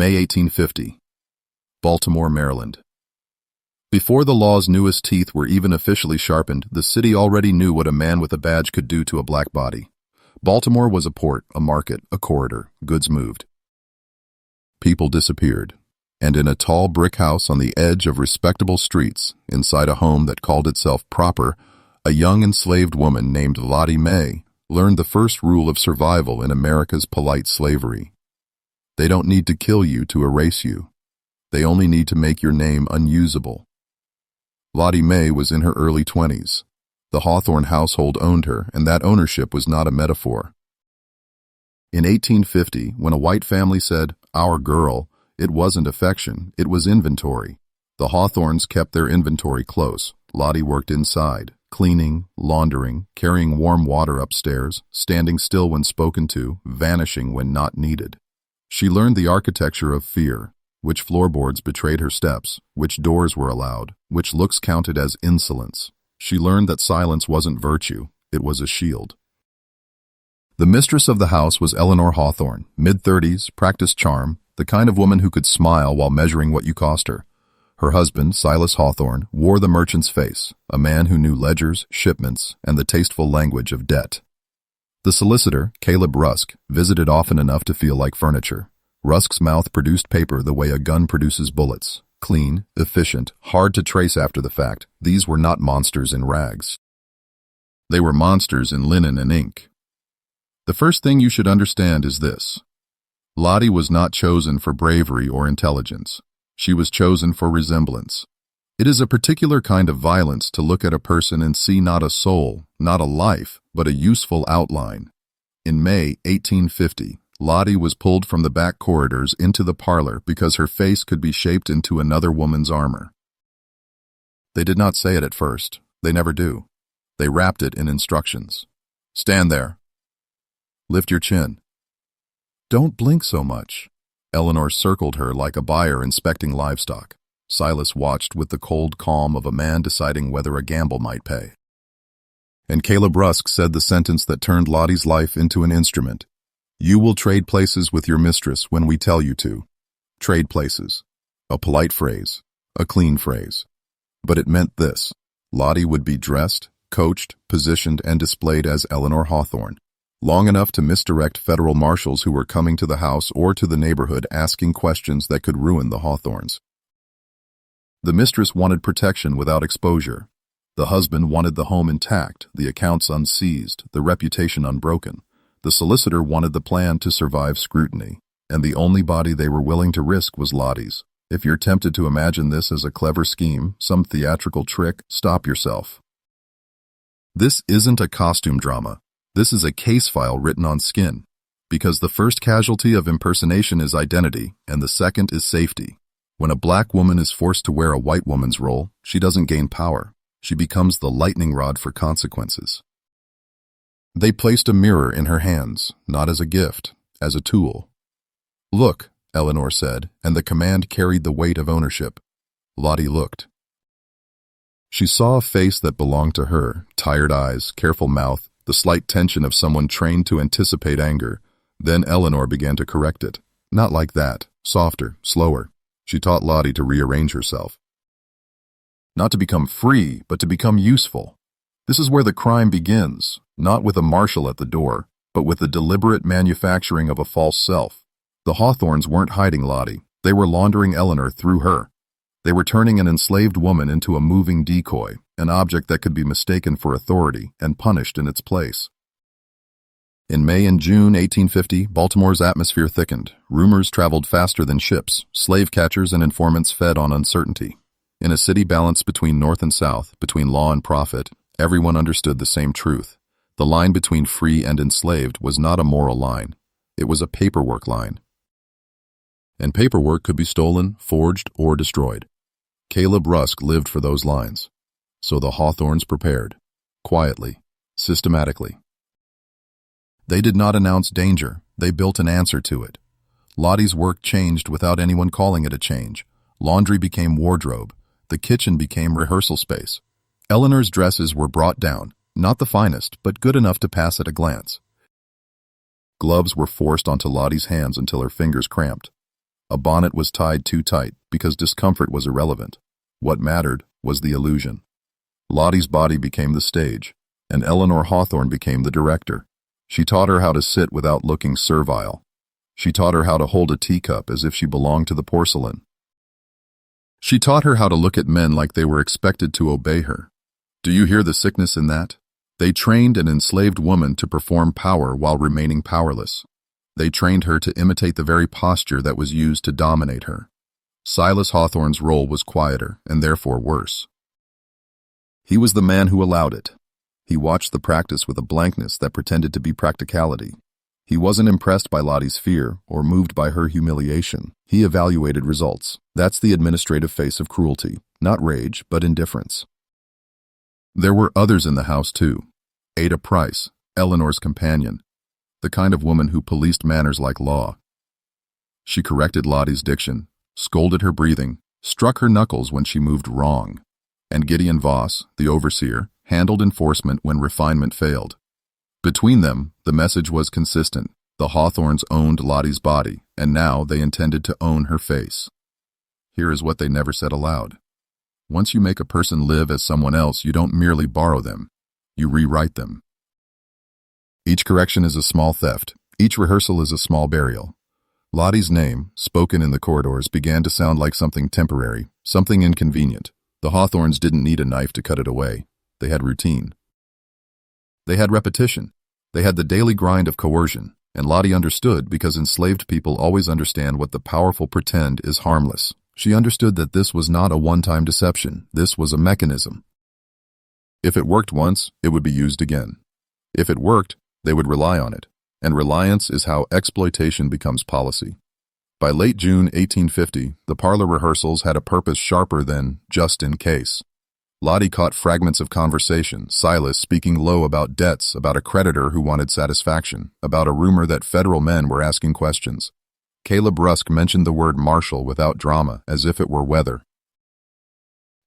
May 1850. Baltimore, Maryland. Before the law's newest teeth were even officially sharpened, the city already knew what a man with a badge could do to a black body. Baltimore was a port, a market, a corridor. Goods moved. People disappeared. And in a tall brick house on the edge of respectable streets, inside a home that called itself proper, a young enslaved woman named Lottie May learned the first rule of survival in America's polite slavery. They don't need to kill you to erase you. They only need to make your name unusable. Lottie May was in her early 20s. The Hawthorne household owned her, and that ownership was not a metaphor. In 1850, when a white family said, "Our girl," it wasn't affection, it was inventory. The Hawthornes kept their inventory close. Lottie worked inside, cleaning, laundering, carrying warm water upstairs, standing still when spoken to, vanishing when not needed. She learned the architecture of fear, which floorboards betrayed her steps, which doors were allowed, which looks counted as insolence. She learned that silence wasn't virtue, it was a shield. The mistress of the house was Eleanor Hawthorne, mid-30s, practiced charm, the kind of woman who could smile while measuring what you cost her. Her husband, Silas Hawthorne, wore the merchant's face, a man who knew ledgers, shipments, and the tasteful language of debt. The solicitor, Caleb Rusk, visited often enough to feel like furniture. Rusk's mouth produced paper the way a gun produces bullets. Clean, efficient, hard to trace after the fact, these were not monsters in rags. They were monsters in linen and ink. The first thing you should understand is this. Lottie was not chosen for bravery or intelligence. She was chosen for resemblance. It is a particular kind of violence to look at a person and see not a soul, not a life, but a useful outline. In May 1850, Lottie was pulled from the back corridors into the parlor because her face could be shaped into another woman's armor. They did not say it at first. They never do. They wrapped it in instructions. Stand there. Lift your chin. Don't blink so much. Eleanor circled her like a buyer inspecting livestock. Silas watched with the cold calm of a man deciding whether a gamble might pay. And Caleb Rusk said the sentence that turned Lottie's life into an instrument. You will trade places with your mistress when we tell you to. Trade places. A polite phrase. A clean phrase. But it meant this. Lottie would be dressed, coached, positioned, and displayed as Eleanor Hawthorne, long enough to misdirect federal marshals who were coming to the house or to the neighborhood asking questions that could ruin the Hawthornes. The mistress wanted protection without exposure. The husband wanted the home intact, the accounts unseized, the reputation unbroken. The solicitor wanted the plan to survive scrutiny, and the only body they were willing to risk was Lottie's. If you're tempted to imagine this as a clever scheme, some theatrical trick, stop yourself. This isn't a costume drama. This is a case file written on skin, because the first casualty of impersonation is identity, and the second is safety. When a black woman is forced to wear a white woman's role, she doesn't gain power. She becomes the lightning rod for consequences. They placed a mirror in her hands, not as a gift, as a tool. Look, Eleanor said, and the command carried the weight of ownership. Lottie looked. She saw a face that belonged to her, tired eyes, careful mouth, the slight tension of someone trained to anticipate anger. Then Eleanor began to correct it. Not like that, softer, slower. She taught Lottie to rearrange herself. Not to become free, but to become useful. This is where the crime begins, not with a marshal at the door, but with the deliberate manufacturing of a false self. The Hawthornes weren't hiding Lottie. They were laundering Eleanor through her. They were turning an enslaved woman into a moving decoy, an object that could be mistaken for authority and punished in its place. In May and June 1850, Baltimore's atmosphere thickened. Rumors traveled faster than ships. Slave catchers and informants fed on uncertainty. In a city balanced between North and South, between law and profit, everyone understood the same truth. The line between free and enslaved was not a moral line. It was a paperwork line. And paperwork could be stolen, forged, or destroyed. Caleb Rusk lived for those lines. So the Hawthornes prepared. Quietly. Systematically. They did not announce danger. They built an answer to it. Lottie's work changed without anyone calling it a change. Laundry became wardrobe. The kitchen became rehearsal space. Eleanor's dresses were brought down, not the finest, but good enough to pass at a glance. Gloves were forced onto Lottie's hands until her fingers cramped. A bonnet was tied too tight because discomfort was irrelevant. What mattered was the illusion. Lottie's body became the stage, and Eleanor Hawthorne became the director. She taught her how to sit without looking servile. She taught her how to hold a teacup as if she belonged to the porcelain. She taught her how to look at men like they were expected to obey her. Do you hear the sickness in that? They trained an enslaved woman to perform power while remaining powerless. They trained her to imitate the very posture that was used to dominate her. Silas Hawthorne's role was quieter and therefore worse. He was the man who allowed it. He watched the practice with a blankness that pretended to be practicality. He wasn't impressed by Lottie's fear or moved by her humiliation. He evaluated results. That's the administrative face of cruelty, not rage, but indifference. There were others in the house, too. Ada Price, Eleanor's companion, the kind of woman who policed manners like law. She corrected Lottie's diction, scolded her breathing, struck her knuckles when she moved wrong. And Gideon Voss, the overseer, handled enforcement when refinement failed. Between them, the message was consistent. The Hawthornes owned Lottie's body, and now they intended to own her face. Here is what they never said aloud. Once you make a person live as someone else, you don't merely borrow them. You rewrite them. Each correction is a small theft. Each rehearsal is a small burial. Lottie's name, spoken in the corridors, began to sound like something temporary, something inconvenient. The Hawthornes didn't need a knife to cut it away. They had routine. They had repetition. They had the daily grind of coercion, and Lottie understood because enslaved people always understand what the powerful pretend is harmless. She understood that this was not a one-time deception. This was a mechanism. If it worked once, it would be used again. If it worked, they would rely on it, and reliance is how exploitation becomes policy. By late June 1850, the parlor rehearsals had a purpose sharper than just in case. Lottie caught fragments of conversation, Silas speaking low about debts, about a creditor who wanted satisfaction, about a rumor that federal men were asking questions. Caleb Rusk mentioned the word marshal without drama, as if it were weather.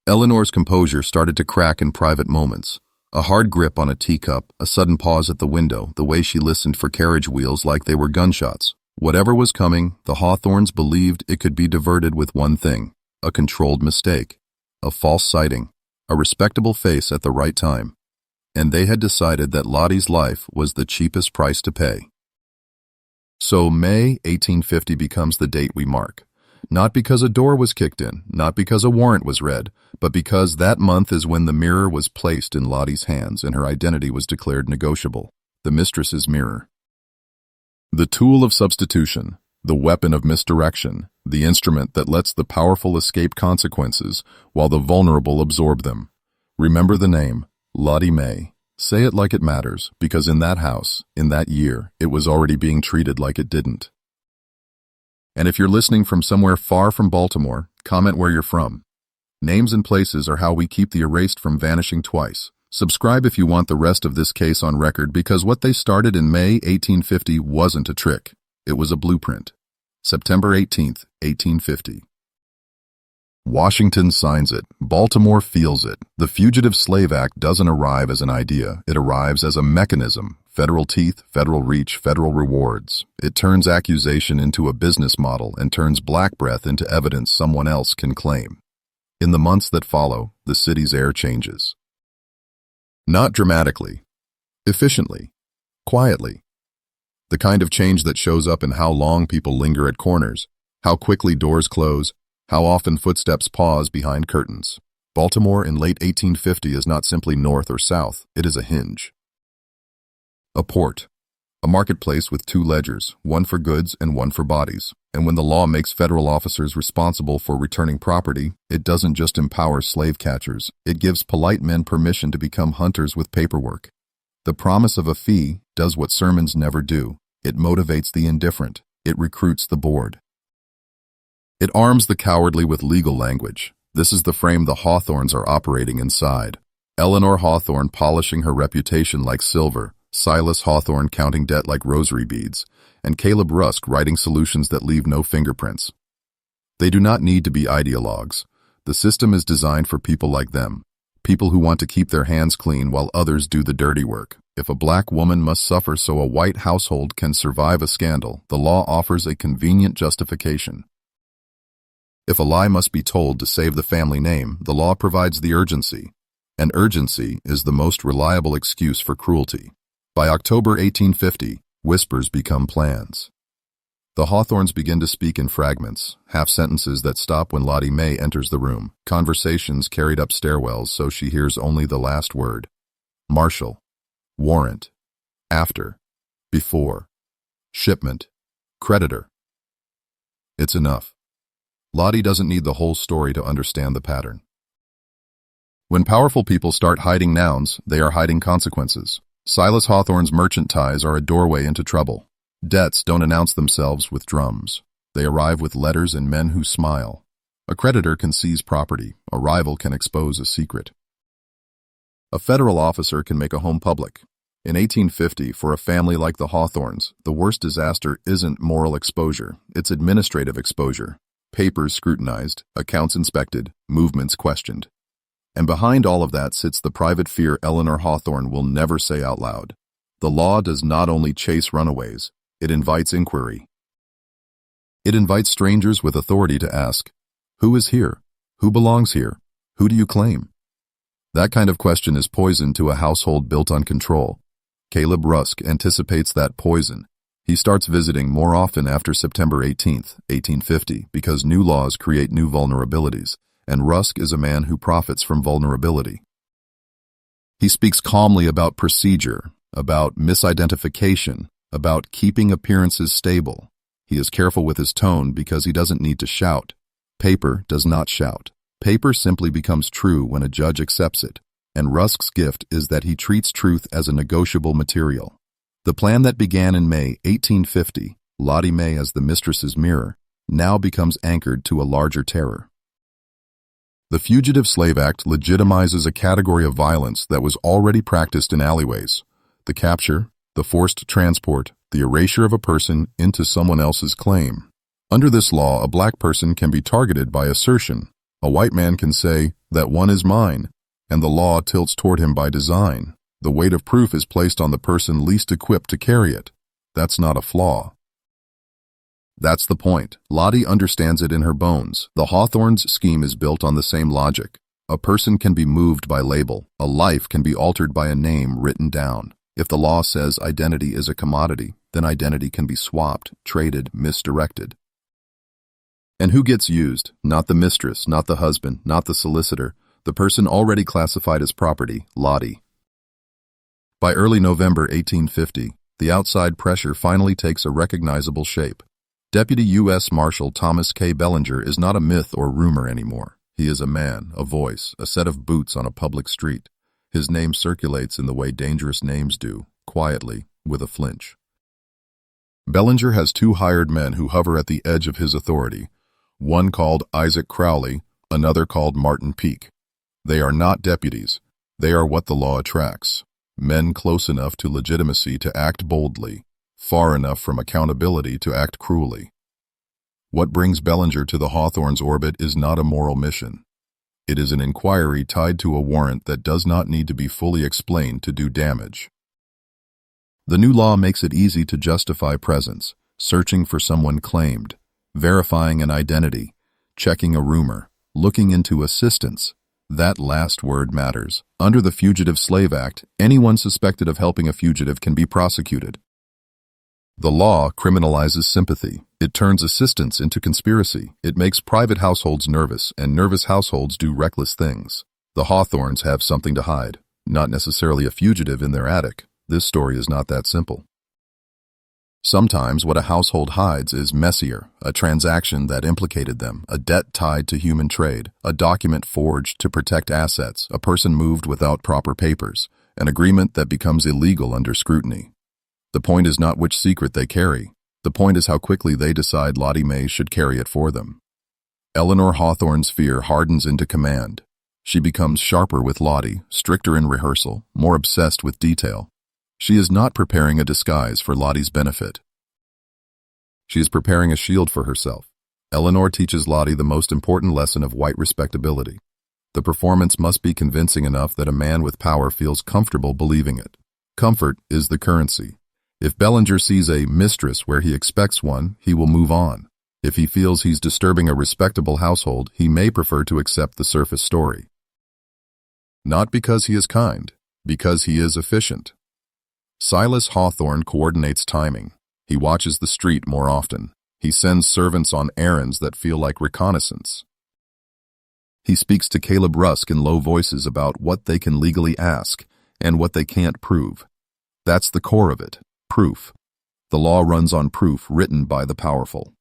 Eleanor's composure started to crack in private moments. A hard grip on a teacup, a sudden pause at the window, the way she listened for carriage wheels like they were gunshots. Whatever was coming, the Hawthornes believed it could be diverted with one thing: a controlled mistake, a false sighting, a respectable face at the right time. And they had decided that Lottie's life was the cheapest price to pay. So May 1850 becomes the date we mark. Not because a door was kicked in, not because a warrant was read, but because that month is when the mirror was placed in Lottie's hands and her identity was declared negotiable. The mistress's mirror. The tool of substitution, the weapon of misdirection, the instrument that lets the powerful escape consequences while the vulnerable absorb them. Remember the name, Lottie May. Say it like it matters, because in that house, in that year, it was already being treated like it didn't. And if you're listening from somewhere far from Baltimore, comment where you're from. Names and places are how we keep the erased from vanishing twice. Subscribe if you want the rest of this case on record, because what they started in May 1850 wasn't a trick. It was a blueprint. September 18th, 1850. Washington signs it. Baltimore feels it. The Fugitive Slave Act doesn't arrive as an idea. It arrives as a mechanism. Federal teeth, federal reach, federal rewards. It turns accusation into a business model and turns black breath into evidence someone else can claim. In the months that follow, the city's air changes. Not dramatically. Efficiently. Quietly. The kind of change that shows up in how long people linger at corners, how quickly doors close, how often footsteps pause behind curtains. Baltimore in late 1850 is not simply north or south, it is a hinge. A port. A marketplace with two ledgers, one for goods and one for bodies. And when the law makes federal officers responsible for returning property, it doesn't just empower slave catchers, it gives polite men permission to become hunters with paperwork. The promise of a fee does what sermons never do. It motivates the indifferent. It recruits the bored. It arms the cowardly with legal language. This is the frame the Hawthornes are operating inside. Eleanor Hawthorne polishing her reputation like silver, Silas Hawthorne counting debt like rosary beads, and Caleb Rusk writing solutions that leave no fingerprints. They do not need to be ideologues. The system is designed for people like them, people who want to keep their hands clean while others do the dirty work. If a black woman must suffer so a white household can survive a scandal, the law offers a convenient justification. If a lie must be told to save the family name, the law provides the urgency, and urgency is the most reliable excuse for cruelty. By October 1850, whispers become plans. The Hawthorns begin to speak in fragments, half-sentences that stop when Lottie May enters the room, conversations carried up stairwells so she hears only the last word. Marshal, warrant, after, before, shipment, creditor. It's enough. Lottie doesn't need the whole story to understand the pattern. When powerful people start hiding nouns, they are hiding consequences. Silas Hawthorne's merchant ties are a doorway into trouble. Debts don't announce themselves with drums. They arrive with letters and men who smile. A creditor can seize property. A rival can expose a secret. A federal officer can make a home public. In 1850, for a family like the Hawthorns, the worst disaster isn't moral exposure, it's administrative exposure. Papers scrutinized, accounts inspected, movements questioned. And behind all of that sits the private fear Eleanor Hawthorne will never say out loud. The law does not only chase runaways, it invites inquiry. It invites strangers with authority to ask, who is here? Who belongs here? Who do you claim? That kind of question is poison to a household built on control. Caleb Rusk anticipates that poison. He starts visiting more often after September 18, 1850, because new laws create new vulnerabilities, and Rusk is a man who profits from vulnerability. He speaks calmly about procedure, about misidentification, about keeping appearances stable. He is careful with his tone because he doesn't need to shout. Paper does not shout. Paper simply becomes true when a judge accepts it, and Rusk's gift is that he treats truth as a negotiable material. The plan that began in May 1850, Lottie May as the mistress's mirror, now becomes anchored to a larger terror. The Fugitive Slave Act legitimizes a category of violence that was already practiced in alleyways: the capture, the forced transport, the erasure of a person into someone else's claim. Under this law, a black person can be targeted by assertion. A white man can say, "That one is mine," and the law tilts toward him by design. The weight of proof is placed on the person least equipped to carry it. That's not a flaw. That's the point. Lottie understands it in her bones. The Hawthorns' scheme is built on the same logic. A person can be moved by label. A life can be altered by a name written down. If the law says identity is a commodity, then identity can be swapped, traded, misdirected. And who gets used? Not the mistress, not the husband, not the solicitor. The person already classified as property, Lottie. By early November 1850, the outside pressure finally takes a recognizable shape. Deputy U.S. Marshal Thomas K. Bellinger is not a myth or rumor anymore. He is a man, a voice, a set of boots on a public street. His name circulates in the way dangerous names do, quietly, with a flinch. Bellinger has two hired men who hover at the edge of his authority, one called Isaac Crowley, another called Martin Peake. They are not deputies. They are what the law attracts. Men close enough to legitimacy to act boldly, far enough from accountability to act cruelly. What brings Bellinger to the Hawthorns' orbit is not a moral mission. It is an inquiry tied to a warrant that does not need to be fully explained to do damage. The new law makes it easy to justify presence, searching for someone claimed, verifying an identity, checking a rumor, looking into assistance. That last word matters. Under the Fugitive Slave Act, anyone suspected of helping a fugitive can be prosecuted. The law criminalizes sympathy. It turns assistance into conspiracy. It makes private households nervous, and nervous households do reckless things. The Hawthorns have something to hide, not necessarily a fugitive in their attic. This story is not that simple. Sometimes what a household hides is messier, a transaction that implicated them, a debt tied to human trade, a document forged to protect assets, a person moved without proper papers, an agreement that becomes illegal under scrutiny. The point is not which secret they carry. The point is how quickly they decide Lottie May should carry it for them. Eleanor Hawthorne's fear hardens into command. She becomes sharper with Lottie, stricter in rehearsal, more obsessed with detail. She is not preparing a disguise for Lottie's benefit. She is preparing a shield for herself. Eleanor teaches Lottie the most important lesson of white respectability. The performance must be convincing enough that a man with power feels comfortable believing it. Comfort is the currency. If Bellinger sees a mistress where he expects one, he will move on. If he feels he's disturbing a respectable household, he may prefer to accept the surface story. Not because he is kind, because he is efficient. Silas Hawthorne coordinates timing. He watches the street more often. He sends servants on errands that feel like reconnaissance. He speaks to Caleb Rusk in low voices about what they can legally ask and what they can't prove. That's the core of it, proof. The law runs on proof written by the powerful.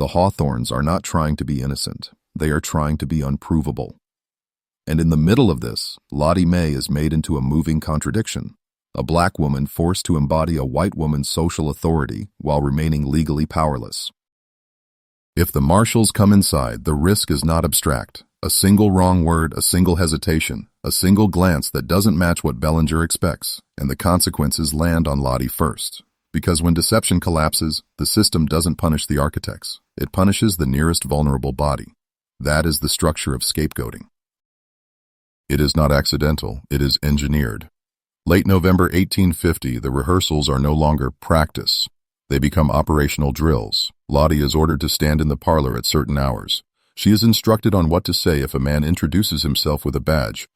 The Hawthornes are not trying to be innocent. They are trying to be unprovable. And in the middle of this, Lottie May is made into a moving contradiction. A black woman forced to embody a white woman's social authority while remaining legally powerless. If the marshals come inside, the risk is not abstract. A single wrong word, a single hesitation, a single glance that doesn't match what Bellinger expects, and the consequences land on Lottie first. Because when deception collapses, the system doesn't punish the architects. It punishes the nearest vulnerable body. That is the structure of scapegoating. It is not accidental, it is engineered. Late November 1850, the rehearsals are no longer practice. They become operational drills. Lottie is ordered to stand in the parlor at certain hours. She is instructed on what to say if a man introduces himself with a badge.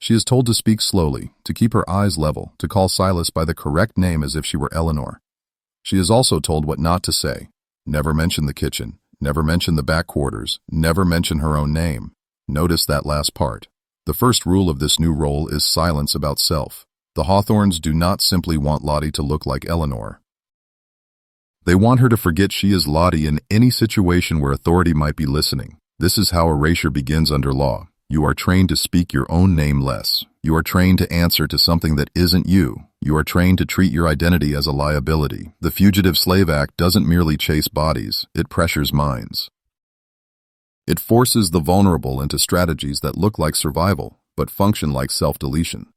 She is told to speak slowly, to keep her eyes level, to call Silas by the correct name as if she were Eleanor. She is also told what not to say. Never mention the kitchen, never mention the back quarters, never mention her own name. Notice that last part. The first rule of this new role is silence about self. The Hawthornes do not simply want Lottie to look like Eleanor. They want her to forget she is Lottie in any situation where authority might be listening. This is how erasure begins under law. You are trained to speak your own name less. You are trained to answer to something that isn't you. You are trained to treat your identity as a liability. The Fugitive Slave Act doesn't merely chase bodies, it pressures minds. It forces the vulnerable into strategies that look like survival, but function like self-deletion.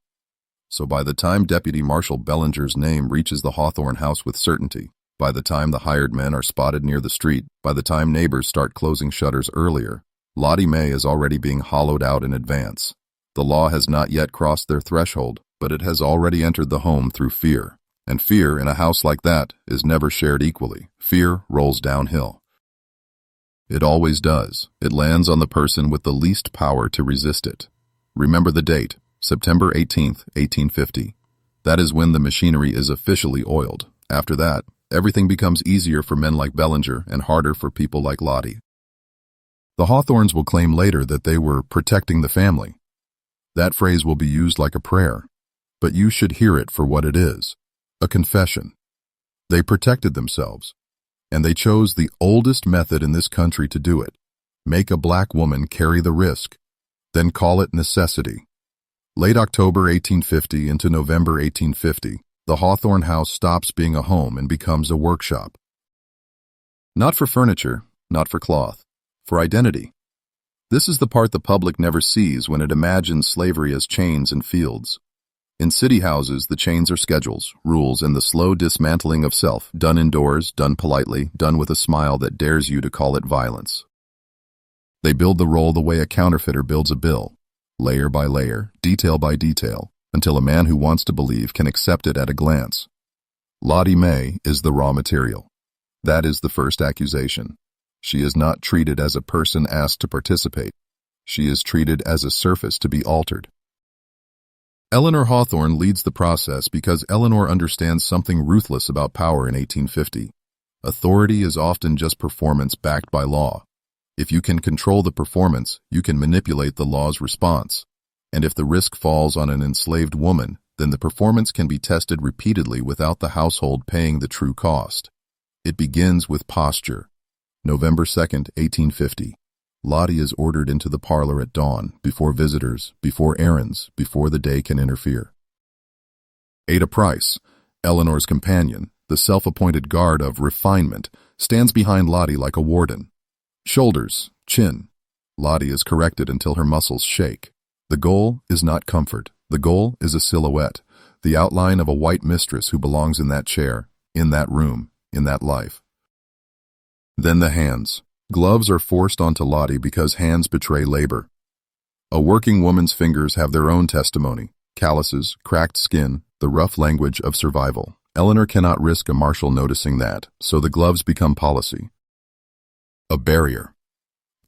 So by the time Deputy Marshal Bellinger's name reaches the Hawthorne house with certainty, by the time the hired men are spotted near the street, by the time neighbors start closing shutters earlier, Lottie May is already being hollowed out in advance. The law has not yet crossed their threshold, but it has already entered the home through fear. And fear in a house like that is never shared equally. Fear rolls downhill. It always does. It lands on the person with the least power to resist it. Remember the date, September 18th, 1850. That is when the machinery is officially oiled. After that, everything becomes easier for men like Bellinger and harder for people like Lottie. The Hawthornes will claim later that they were protecting the family. That phrase will be used like a prayer, but you should hear it for what it is, a confession. They protected themselves, and they chose the oldest method in this country to do it. Make a black woman carry the risk, then call it necessity. Late October 1850 into November 1850, the Hawthorne house stops being a home and becomes a workshop. Not for furniture, not for cloth, for identity. This is the part the public never sees when it imagines slavery as chains and fields. In city houses, the chains are schedules, rules, and the slow dismantling of self, done indoors, done politely, done with a smile that dares you to call it violence. They build the role the way a counterfeiter builds a bill, layer by layer, detail by detail, until a man who wants to believe can accept it at a glance. Lottie May is the raw material. That is the first accusation. She is not treated as a person asked to participate. She is treated as a surface to be altered. Eleanor Hawthorne leads the process because Eleanor understands something ruthless about power in 1850. Authority is often just performance backed by law. If you can control the performance, you can manipulate the law's response. And if the risk falls on an enslaved woman, then the performance can be tested repeatedly without the household paying the true cost. It begins with posture. November 2nd, 1850. Lottie is ordered into the parlor at dawn, before visitors, before errands, before the day can interfere. Ada Price, Eleanor's companion, the self-appointed guard of refinement, stands behind Lottie like a warden. Shoulders, chin. Lottie is corrected until her muscles shake. The goal is not comfort. The goal is a silhouette, the outline of a white mistress who belongs in that chair, in that room, in that life. Then the hands. Gloves are forced onto Lottie because hands betray labor. A working woman's fingers have their own testimony, calluses, cracked skin, the rough language of survival. Eleanor cannot risk a marshal noticing that, so the gloves become policy. A barrier.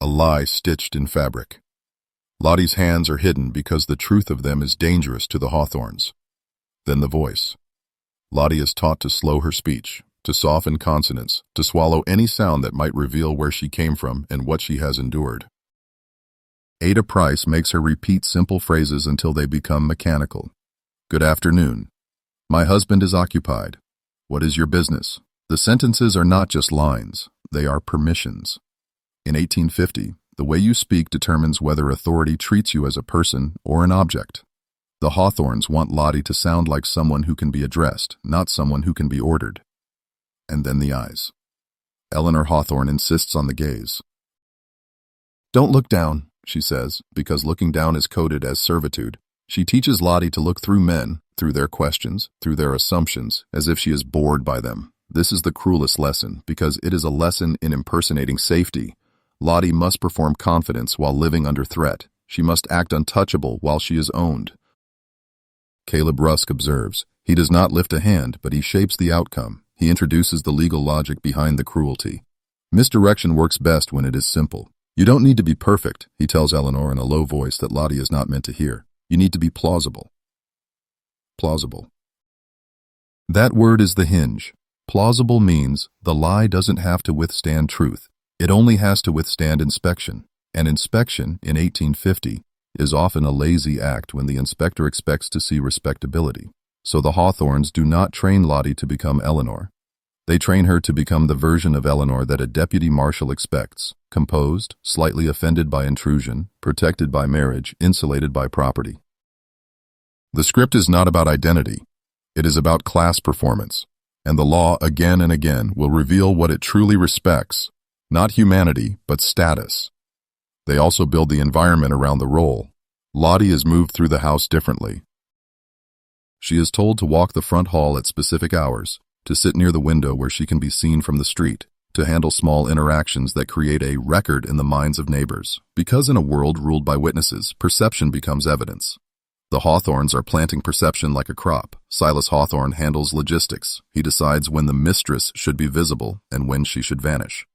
A lie stitched in fabric. Lottie's hands are hidden because the truth of them is dangerous to the Hawthorns. Then the voice. Lottie is taught to slow her speech, to soften consonants, to swallow any sound that might reveal where she came from and what she has endured. Ada Price makes her repeat simple phrases until they become mechanical. Good afternoon. My husband is occupied. What is your business? The sentences are not just lines, they are permissions. In 1850, the way you speak determines whether authority treats you as a person or an object. The Hawthorns want Lottie to sound like someone who can be addressed, not someone who can be ordered. And then the eyes. Eleanor Hawthorne insists on the gaze. Don't look down, she says, because looking down is coded as servitude. She teaches Lottie to look through men, through their questions, through their assumptions, as if she is bored by them. This is the cruelest lesson, because it is a lesson in impersonating safety. Lottie must perform confidence while living under threat. She must act untouchable while she is owned. Caleb Rusk observes, he does not lift a hand, but he shapes the outcome. He introduces the legal logic behind the cruelty. Misdirection works best when it is simple. You don't need to be perfect, he tells Eleanor in a low voice that Lottie is not meant to hear. You need to be plausible. Plausible. That word is the hinge. Plausible means the lie doesn't have to withstand truth. It only has to withstand inspection. And inspection, in 1850, is often a lazy act when the inspector expects to see respectability. So the Hawthorns do not train Lottie to become Eleanor. They train her to become the version of Eleanor that a deputy marshal expects, composed, slightly offended by intrusion, protected by marriage, insulated by property. The script is not about identity. It is about class performance. And the law again and again will reveal what it truly respects, not humanity, but status. They also build the environment around the role. Lottie is moved through the house differently. She is told to walk the front hall at specific hours, to sit near the window where she can be seen from the street, to handle small interactions that create a record in the minds of neighbors. Because in a world ruled by witnesses, perception becomes evidence. The Hawthorns are planting perception like a crop. Silas Hawthorne handles logistics. He decides when the mistress should be visible and when she should vanish.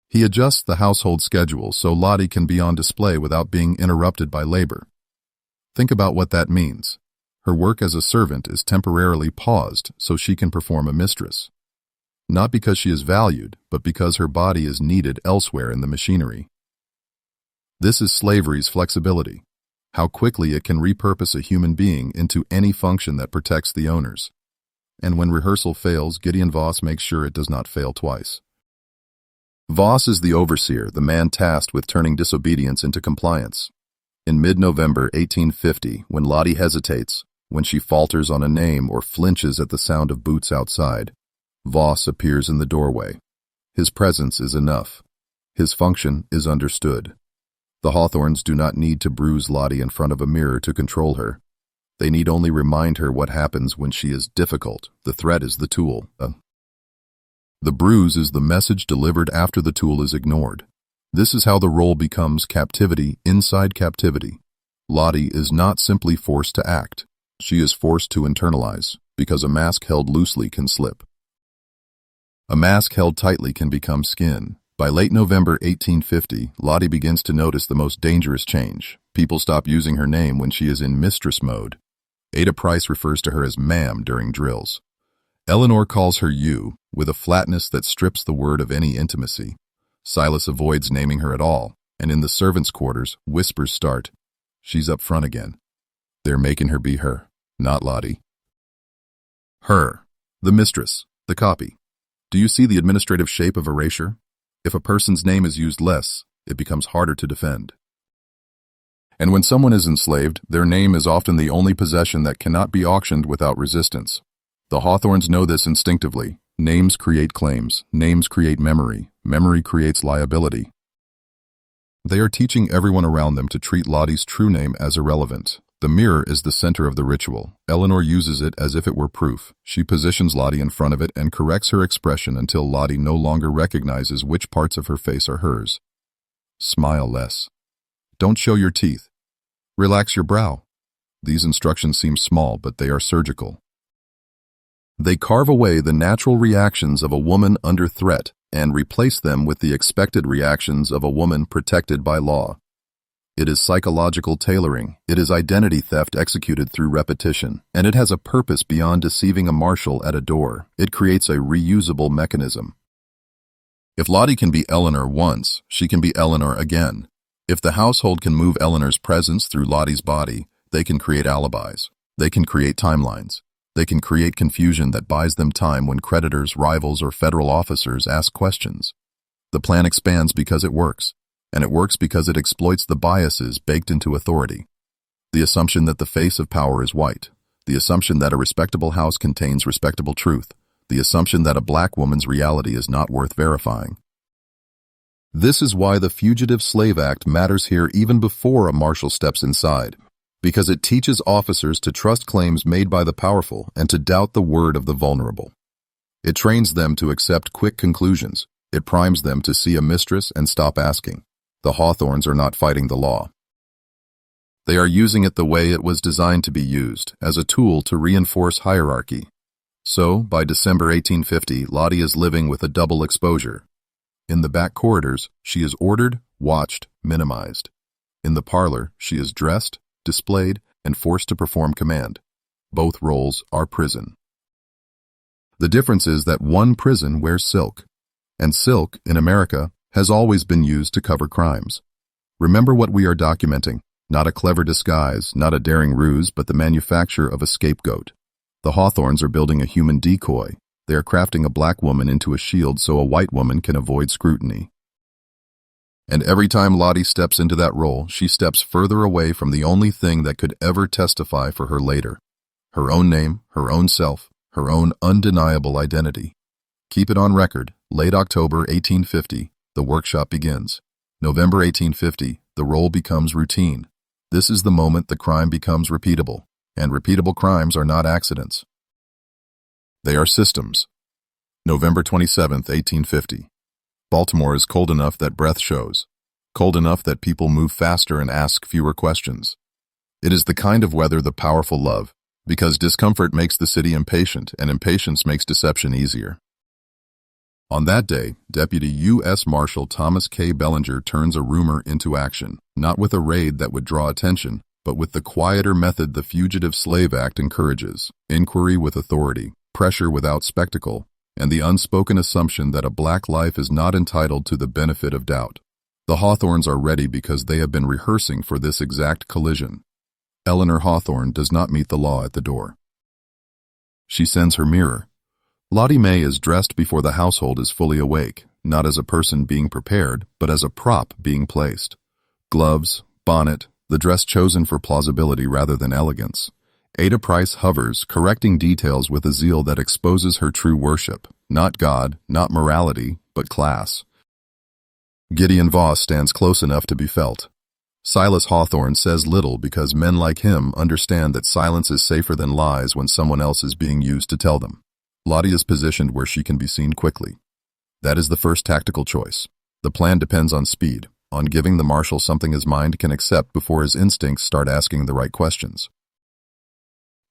He adjusts the household schedule so Lottie can be on display without being interrupted by labor. Think about what that means. Her work as a servant is temporarily paused so she can perform a mistress. Not because she is valued, but because her body is needed elsewhere in the machinery. This is slavery's flexibility. How quickly it can repurpose a human being into any function that protects the owners. And when rehearsal fails, Gideon Voss makes sure it does not fail twice. Voss is the overseer, the man tasked with turning disobedience into compliance. In mid-November 1850, when Lottie hesitates, when she falters on a name or flinches at the sound of boots outside, Voss appears in the doorway. His presence is enough. His function is understood. The Hawthorns do not need to bruise Lottie in front of a mirror to control her. They need only remind her what happens when she is difficult. The threat is the tool. The bruise is the message delivered after the tool is ignored. This is how the role becomes captivity inside captivity. Lottie is not simply forced to act. She is forced to internalize, because a mask held loosely can slip. A mask held tightly can become skin. By late November 1850, Lottie begins to notice the most dangerous change. People stop using her name when she is in mistress mode. Ada Price refers to her as ma'am during drills. Eleanor calls her you, with a flatness that strips the word of any intimacy. Silas avoids naming her at all, and in the servants' quarters, whispers start. She's up front again. They're making her be her, not Lottie. Her, the mistress, the copy. Do you see the administrative shape of erasure? If a person's name is used less, it becomes harder to defend. And when someone is enslaved, their name is often the only possession that cannot be auctioned without resistance. The Hawthorns know this instinctively. Names create claims. Names create memory. Memory creates liability. They are teaching everyone around them to treat Lottie's true name as irrelevant. The mirror is the center of the ritual. Eleanor uses it as if it were proof. She positions Lottie in front of it and corrects her expression until Lottie no longer recognizes which parts of her face are hers. Smile less. Don't show your teeth. Relax your brow. These instructions seem small, but they are surgical. They carve away the natural reactions of a woman under threat and replace them with the expected reactions of a woman protected by law. It is psychological tailoring, it is identity theft executed through repetition, and it has a purpose beyond deceiving a marshal at a door. It creates a reusable mechanism. If Lottie can be Eleanor once, she can be Eleanor again. If the household can move Eleanor's presence through Lottie's body, they can create alibis. They can create timelines. They can create confusion that buys them time when creditors, rivals, or federal officers ask questions. The plan expands because it works. And it works because it exploits the biases baked into authority. The assumption that the face of power is white. The assumption that a respectable house contains respectable truth. The assumption that a black woman's reality is not worth verifying. This is why the Fugitive Slave Act matters here even before a marshal steps inside, because it teaches officers to trust claims made by the powerful and to doubt the word of the vulnerable. It trains them to accept quick conclusions. It primes them to see a mistress and stop asking. The Hawthorns are not fighting the law. They are using it the way it was designed to be used, as a tool to reinforce hierarchy. So, by December 1850, Lottie is living with a double exposure. In the back corridors, she is ordered, watched, minimized. In the parlor, she is dressed, displayed, and forced to perform command. Both roles are prison. The difference is that one prison wears silk, and silk, in America, has always been used to cover crimes. Remember what we are documenting, not a clever disguise, not a daring ruse, but the manufacture of a scapegoat. The Hawthorns are building a human decoy. They are crafting a black woman into a shield so a white woman can avoid scrutiny. And every time Lottie steps into that role, she steps further away from the only thing that could ever testify for her later. Her own name, her own self, her own undeniable identity. Keep it on record, late October 1850, the workshop begins. November 1850, the role becomes routine. This is the moment the crime becomes repeatable, and repeatable crimes are not accidents. They are systems. November 27, 1850. Baltimore is cold enough that breath shows, cold enough that people move faster and ask fewer questions. It is the kind of weather the powerful love, because discomfort makes the city impatient, and impatience makes deception easier. On that day, Deputy U.S. Marshal Thomas K. Bellinger turns a rumor into action, not with a raid that would draw attention, but with the quieter method the Fugitive Slave Act encourages: inquiry with authority, pressure without spectacle, and the unspoken assumption that a black life is not entitled to the benefit of doubt. The Hawthorns are ready because they have been rehearsing for this exact collision. Eleanor Hawthorne does not meet the law at the door. She sends her mirror. Lottie May is dressed before the household is fully awake, not as a person being prepared, but as a prop being placed. Gloves, bonnet, the dress chosen for plausibility rather than elegance. Ada Price hovers, correcting details with a zeal that exposes her true worship, not God, not morality, but class. Gideon Voss stands close enough to be felt. Silas Hawthorne says little because men like him understand that silence is safer than lies when someone else is being used to tell them. Lottie is positioned where she can be seen quickly. That is the first tactical choice. The plan depends on speed, on giving the marshal something his mind can accept before his instincts start asking the right questions.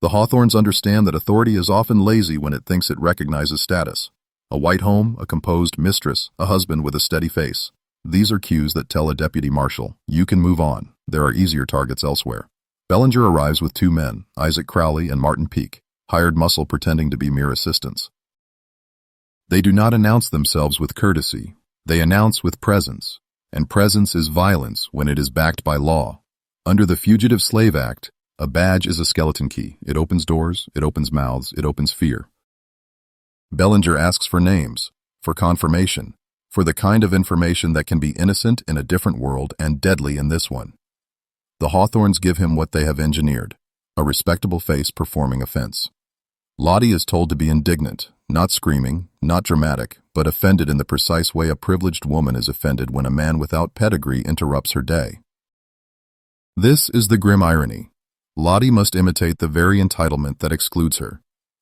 The Hawthorns understand that authority is often lazy when it thinks it recognizes status. A white home, a composed mistress, a husband with a steady face. These are cues that tell a deputy marshal, you can move on, there are easier targets elsewhere. Bellinger arrives with two men, Isaac Crowley and Martin Peake, hired muscle pretending to be mere assistants. They do not announce themselves with courtesy, they announce with presence, and presence is violence when it is backed by law. Under the Fugitive Slave Act, a badge is a skeleton key. It opens doors, it opens mouths, it opens fear. Bellinger asks for names, for confirmation, for the kind of information that can be innocent in a different world and deadly in this one. The Hawthorns give him what they have engineered, a respectable face performing offense. Lottie is told to be indignant, not screaming, not dramatic, but offended in the precise way a privileged woman is offended when a man without pedigree interrupts her day. This is the grim irony. Lottie must imitate the very entitlement that excludes her.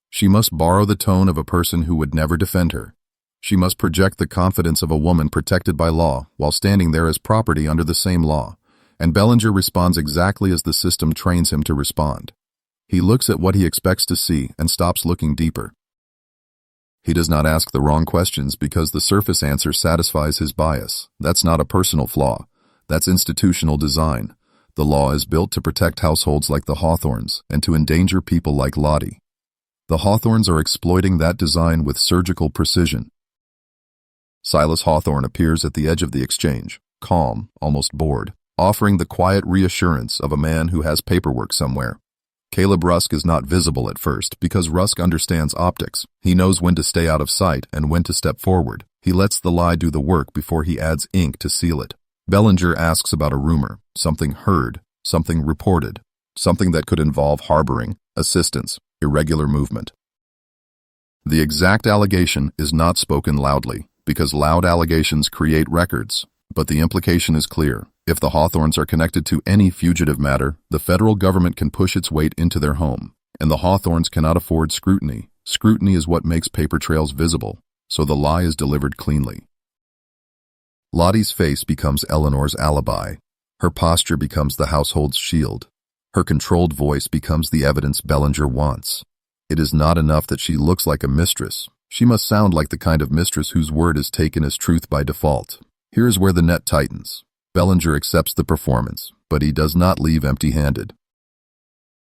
She must borrow the tone of a person who would never defend her. She must project the confidence of a woman protected by law while standing there as property under the same law, and Bellinger responds exactly as the system trains him to respond. He looks at what he expects to see and stops looking deeper. He does not ask the wrong questions because the surface answer satisfies his bias. That's not a personal flaw. That's institutional design. The law is built to protect households like the Hawthorns and to endanger people like Lottie. The Hawthorns are exploiting that design with surgical precision. Silas Hawthorne appears at the edge of the exchange, calm, almost bored, offering the quiet reassurance of a man who has paperwork somewhere. Caleb Rusk is not visible at first because Rusk understands optics. He knows when to stay out of sight and when to step forward. He lets the lie do the work before he adds ink to seal it. Bellinger asks about a rumor, something heard, something reported, something that could involve harboring, assistance, irregular movement. The exact allegation is not spoken loudly because loud allegations create records, but the implication is clear. If the Hawthorns are connected to any fugitive matter, the federal government can push its weight into their home, and the Hawthorns cannot afford scrutiny. Scrutiny is what makes paper trails visible, so the lie is delivered cleanly. Lottie's face becomes Eleanor's alibi. Her posture becomes the household's shield. Her controlled voice becomes the evidence Bellinger wants. It is not enough that she looks like a mistress. She must sound like the kind of mistress whose word is taken as truth by default. Here's where the net tightens. Bellinger accepts the performance, but he does not leave empty-handed.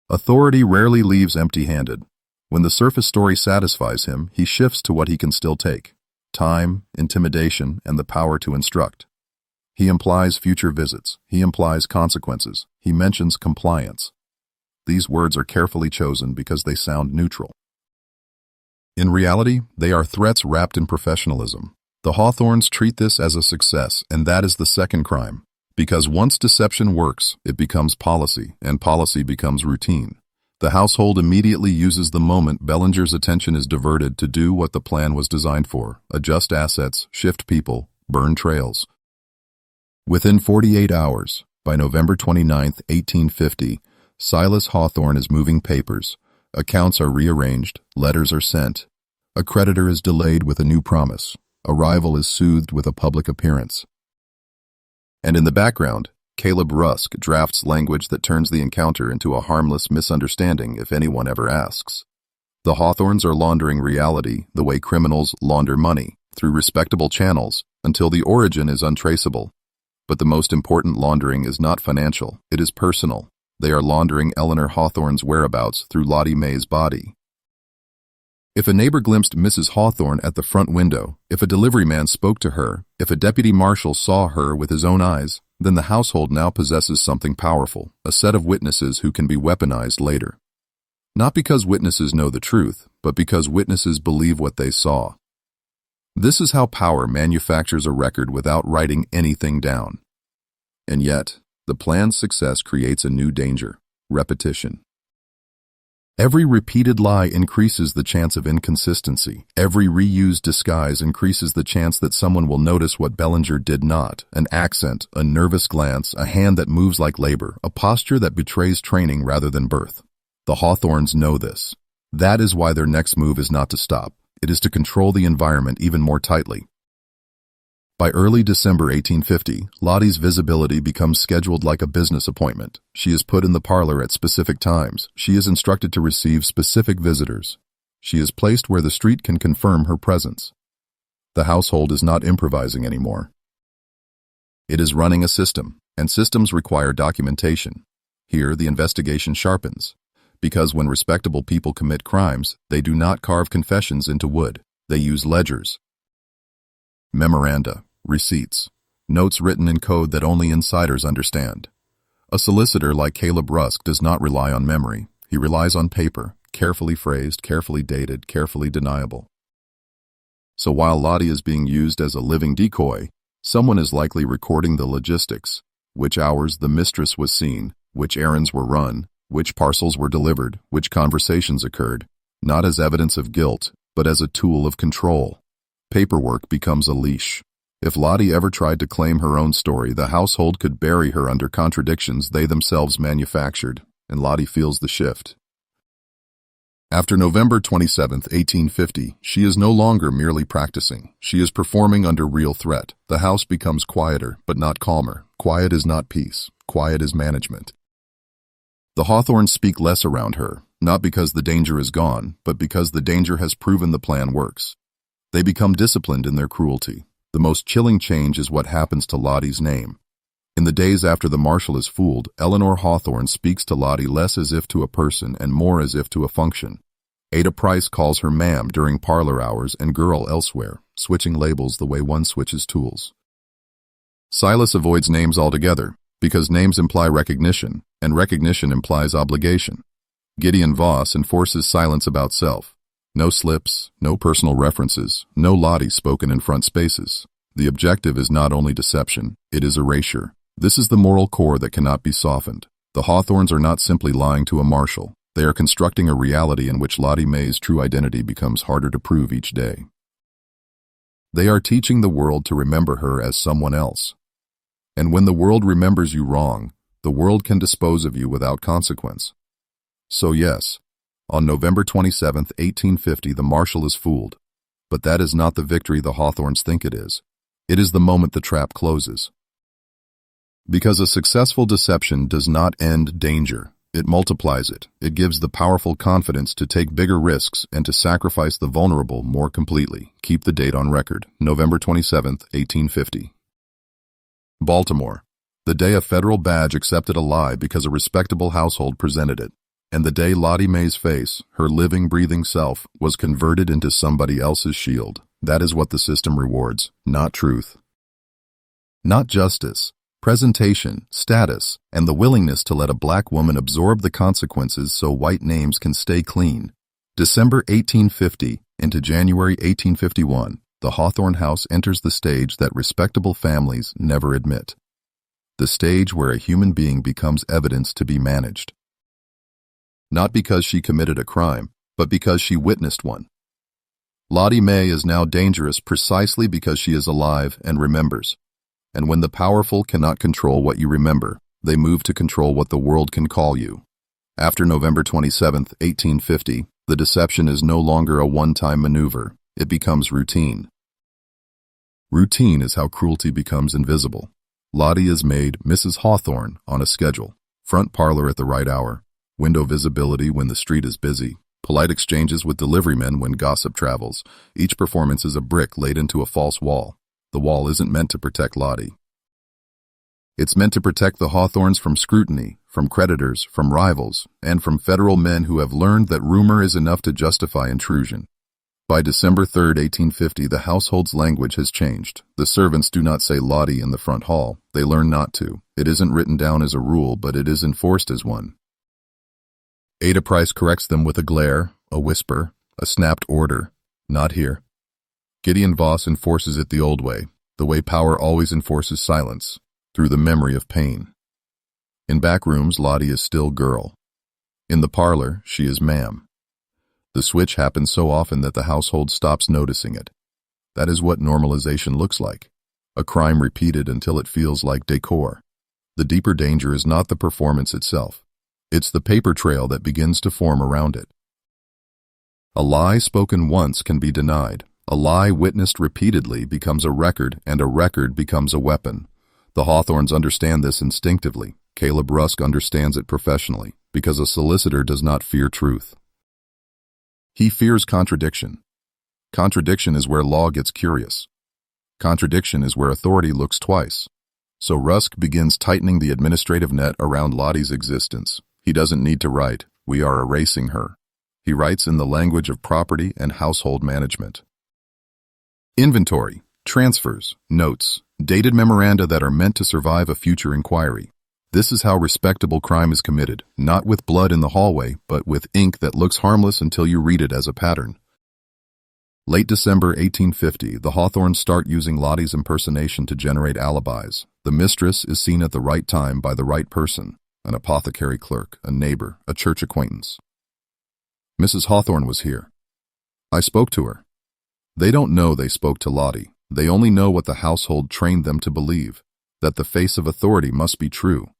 Authority rarely leaves empty-handed. When the surface story satisfies him, he shifts to what he can still take: time, intimidation, and the power to instruct. He implies future visits. He implies consequences. He mentions compliance. These words are carefully chosen because they sound neutral. In reality, they are threats wrapped in professionalism. The Hawthorns treat this as a success, and that is the second crime. Because once deception works, it becomes policy, and policy becomes routine. The household immediately uses the moment Bellinger's attention is diverted to do what the plan was designed for: adjust assets, shift people, burn trails. Within 48 hours, by November 29, 1850, Silas Hawthorne is moving papers. Accounts are rearranged, letters are sent. A creditor is delayed with a new promise. A rival is soothed with a public appearance. And in the background, Caleb Rusk drafts language that turns the encounter into a harmless misunderstanding if anyone ever asks. The Hawthorns are laundering reality the way criminals launder money, through respectable channels, until the origin is untraceable. But the most important laundering is not financial, it is personal. They are laundering Eleanor Hawthorne's whereabouts through Lottie May's body. If a neighbor glimpsed Mrs. Hawthorne at the front window, if a delivery man spoke to her, if a deputy marshal saw her with his own eyes, then the household now possesses something powerful, a set of witnesses who can be weaponized later. Not because witnesses know the truth, but because witnesses believe what they saw. This is how power manufactures a record without writing anything down. And yet, the plan's success creates a new danger: repetition. Every repeated lie increases the chance of inconsistency. Every reused disguise increases the chance that someone will notice what Bellinger did not: an accent, a nervous glance, a hand that moves like labor, a posture that betrays training rather than birth. The Hawthorns know this. That is why their next move is not to stop. It is to control the environment even more tightly. By early December 1850, Lottie's visibility becomes scheduled like a business appointment. She is put in the parlor at specific times. She is instructed to receive specific visitors. She is placed where the street can confirm her presence. The household is not improvising anymore. It is running a system, and systems require documentation. Here, the investigation sharpens. Because when respectable people commit crimes, they do not carve confessions into wood. They use ledgers, memoranda, receipts, notes written in code that only insiders understand. A solicitor like Caleb Rusk does not rely on memory. He relies on paper, carefully phrased, carefully dated, carefully deniable. So while Lottie is being used as a living decoy, someone is likely recording the logistics: which hours the mistress was seen, which errands were run, which parcels were delivered, which conversations occurred, not as evidence of guilt, but as a tool of control. Paperwork becomes a leash. If Lottie ever tried to claim her own story, the household could bury her under contradictions they themselves manufactured, and Lottie feels the shift. After November 27, 1850, she is no longer merely practicing. She is performing under real threat. The house becomes quieter, but not calmer. Quiet is not peace. Quiet is management. The Hawthorns speak less around her. Not because the danger is gone, but because the danger has proven the plan works. They become disciplined in their cruelty. The most chilling change is what happens to Lottie's name. In the days after the marshal is fooled, Eleanor Hawthorne speaks to Lottie less as if to a person and more as if to a function. Ada Price calls her ma'am during parlor hours and girl elsewhere, switching labels the way one switches tools. Silas avoids names altogether, because names imply recognition, and recognition implies obligation. Gideon Voss enforces silence about self. No slips, no personal references, no Lottie spoken in front spaces. The objective is not only deception, it is erasure. This is the moral core that cannot be softened. The Hawthornes are not simply lying to a marshal. They are constructing a reality in which Lottie May's true identity becomes harder to prove each day. They are teaching the world to remember her as someone else. And when the world remembers you wrong, the world can dispose of you without consequence. So yes, on November 27, 1850, the marshal is fooled. But that is not the victory the Hawthornes think it is. It is the moment the trap closes. Because a successful deception does not end danger. It multiplies it. It gives the powerful confidence to take bigger risks and to sacrifice the vulnerable more completely. Keep the date on record, November 27, 1850. Baltimore. The day a federal badge accepted a lie because a respectable household presented it. And the day Lottie May's face, her living, breathing self, was converted into somebody else's shield. That is what the system rewards, not truth. Not justice. Presentation, status, and the willingness to let a black woman absorb the consequences so white names can stay clean. December 1850 into January 1851, the Hawthorne house enters the stage that respectable families never admit. The stage where a human being becomes evidence to be managed. Not because she committed a crime, but because she witnessed one. Lottie May is now dangerous precisely because she is alive and remembers. And when the powerful cannot control what you remember, they move to control what the world can call you. After November 27, 1850, the deception is no longer a one-time maneuver. It becomes routine. Routine is how cruelty becomes invisible. Lottie is made Mrs. Hawthorne on a schedule. Front parlor at the right hour. Window visibility when the street is busy. Polite exchanges with deliverymen when gossip travels. Each performance is a brick laid into a false wall. The wall isn't meant to protect Lottie. It's meant to protect the Hawthornes from scrutiny, from creditors, from rivals, and from federal men who have learned that rumor is enough to justify intrusion. By December 3, 1850, the household's language has changed. The servants do not say Lottie in the front hall. They learn not to. It isn't written down as a rule, but it is enforced as one. Ada Price corrects them with a glare, a whisper, a snapped order. Not here. Gideon Voss enforces it the old way, the way power always enforces silence, through the memory of pain. In back rooms, Lottie is still girl. In the parlor, she is ma'am. The switch happens so often that the household stops noticing it. That is what normalization looks like. A crime repeated until it feels like decor. The deeper danger is not the performance itself. It's the paper trail that begins to form around it. A lie spoken once can be denied. A lie witnessed repeatedly becomes a record, and a record becomes a weapon. The Hawthornes understand this instinctively. Caleb Rusk understands it professionally, because a solicitor does not fear truth. He fears contradiction. Contradiction is where law gets curious. Contradiction is where authority looks twice. So Rusk begins tightening the administrative net around Lottie's existence. He doesn't need to write, "We are erasing her." He writes in the language of property and household management. Inventory, transfers, notes, dated memoranda that are meant to survive a future inquiry. This is how respectable crime is committed, not with blood in the hallway, but with ink that looks harmless until you read it as a pattern. Late December 1850, the Hawthornes start using Lottie's impersonation to generate alibis. The mistress is seen at the right time by the right person, an apothecary clerk, a neighbor, a church acquaintance. Mrs. Hawthorne was here. I spoke to her. They don't know they spoke to Lottie. They only know what the household trained them to believe, that the face of authority must be true.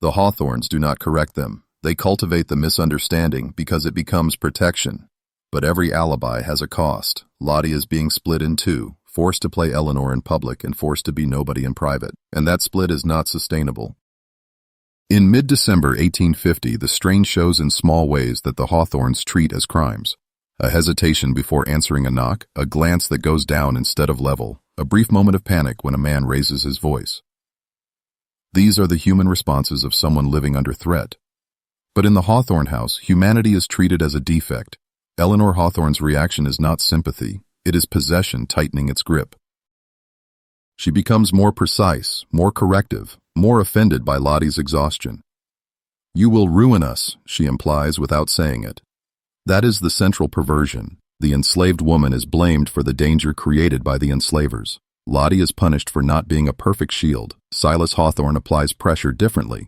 The Hawthornes do not correct them. They cultivate the misunderstanding because it becomes protection. But every alibi has a cost. Lottie is being split in two, forced to play Eleanor in public and forced to be nobody in private. And that split is not sustainable. In mid-December 1850, the strain shows in small ways that the Hawthorns treat as crimes. A hesitation before answering a knock, a glance that goes down instead of level, a brief moment of panic when a man raises his voice. These are the human responses of someone living under threat. But in the Hawthorne house, humanity is treated as a defect. Eleanor Hawthorne's reaction is not sympathy, it is possession tightening its grip. She becomes more precise, more corrective, more offended by Lottie's exhaustion. "You will ruin us," she implies without saying it. That is the central perversion. The enslaved woman is blamed for the danger created by the enslavers. Lottie is punished for not being a perfect shield. Silas Hawthorne applies pressure differently.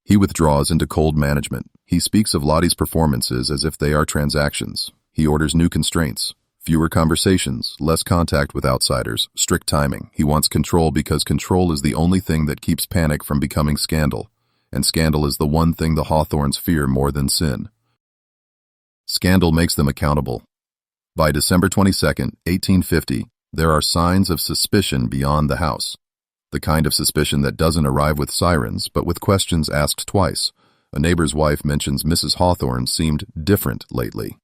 He withdraws into cold management. He speaks of Lottie's performances as if they are transactions. He orders new constraints. Fewer conversations, less contact with outsiders, strict timing. He wants control because control is the only thing that keeps panic from becoming scandal. And scandal is the one thing the Hawthorns fear more than sin. Scandal makes them accountable. By December 22, 1850, there are signs of suspicion beyond the house. The kind of suspicion that doesn't arrive with sirens, but with questions asked twice. A neighbor's wife mentions Mrs. Hawthorne seemed different lately.